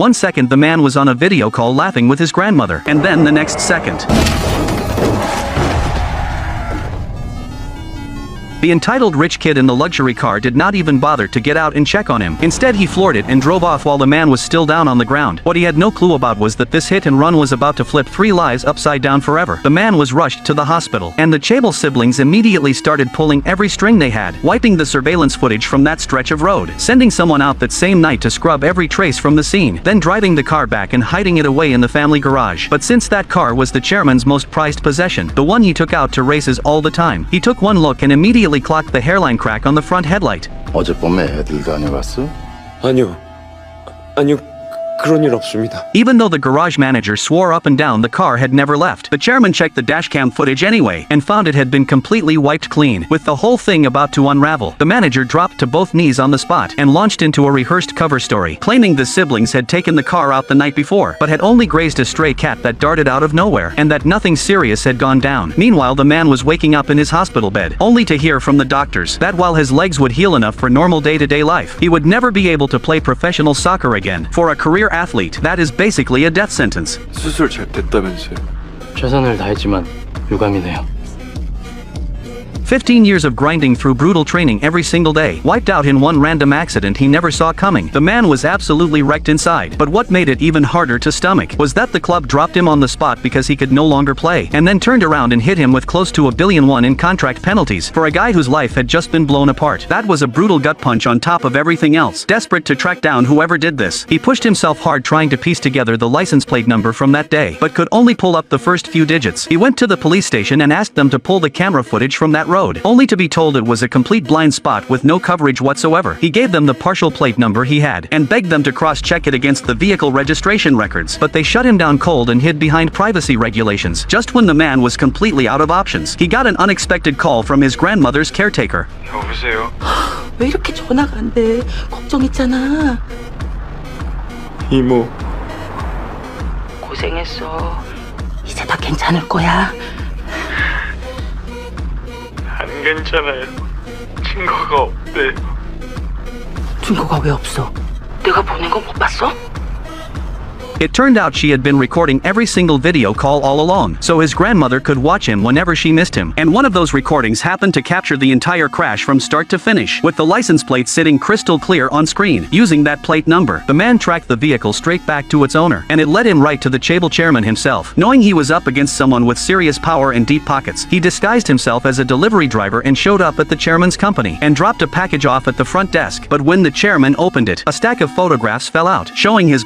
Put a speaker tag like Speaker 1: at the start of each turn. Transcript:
Speaker 1: 1 second the man was on a video call laughing with his grandmother, and then the next second, the entitled rich kid in the luxury car did not even bother to get out and check on him. Instead he floored it and drove off while the man was still down on the ground. What he had no clue about was that this hit and run was about to flip 3 lives upside down forever. The man was rushed to the hospital, and the Chable siblings immediately started pulling every string they had, wiping the surveillance footage from that stretch of road, sending someone out that same night to scrub every trace from the scene, then driving the car back and hiding it away in the family garage. But since that car was the chairman's most prized possession, the one he took out to races all the time, he took one look and immediately clocked the hairline crack on the front headlight.
Speaker 2: 어젯밤에 애들 다녀갔어?
Speaker 3: 아니요, 그런 일 없습니다.
Speaker 1: Even though the garage manager swore up and down the car had never left, the chairman checked the dashcam footage anyway and found it had been completely wiped clean. With the whole thing about to unravel, the manager dropped to both knees on the spot and launched into a rehearsed cover story, claiming the siblings had taken the car out the night before, but had only grazed a stray cat that darted out of nowhere, and that nothing serious had gone down. Meanwhile, the man was waking up in his hospital bed, only to hear from the doctors that while his legs would heal enough for normal day-to-day life, he would never be able to play professional soccer again. For a career athlete, that is basically a death sentence.
Speaker 3: 수술 잘 됐다면서요?
Speaker 4: 최선을 다했지만 유감이네요.
Speaker 1: 15 years of grinding through brutal training every single day, wiped out in one random accident he never saw coming. The man was absolutely wrecked inside, but what made it even harder to stomach was that the club dropped him on the spot because he could no longer play, and then turned around and hit him with close to $1 billion in contract penalties for a guy whose life had just been blown apart. That was a brutal gut punch on top of everything else. Desperate to track down whoever did this, he pushed himself hard trying to piece together the license plate number from that day, but could only pull up the first few digits. He went to the police station and asked them to pull the camera footage from that road, only to be told it was a complete blind spot with no coverage whatsoever. He gave them the partial plate number he had, and begged them to cross-check it against the vehicle registration records, but they shut him down cold and hid behind privacy regulations. Just when the man was completely out of options, he got an unexpected call from his grandmother's caretaker.
Speaker 3: 여보세요?
Speaker 5: 왜 이렇게 전화가 안 돼? 걱정했잖아.
Speaker 3: 이모.
Speaker 5: 고생했어. 이제 다 괜찮을 거야.
Speaker 3: 안 괜찮아요. 증거가 없대.
Speaker 5: 증거가 왜 없어? 내가 보낸 거 못 봤어?
Speaker 1: It turned out she had been recording every single video call all along, so his grandmother could watch him whenever she missed him, and one of those recordings happened to capture the entire crash from start to finish, with the license plate sitting crystal clear on screen. Using that plate number, the man tracked the vehicle straight back to its owner, and it led him right to the Chable chairman himself. Knowing he was up against someone with serious power and deep pockets, he disguised himself as a delivery driver and showed up at the chairman's company, and dropped a package off at the front desk. But when the chairman opened it, a stack of photographs fell out, showing his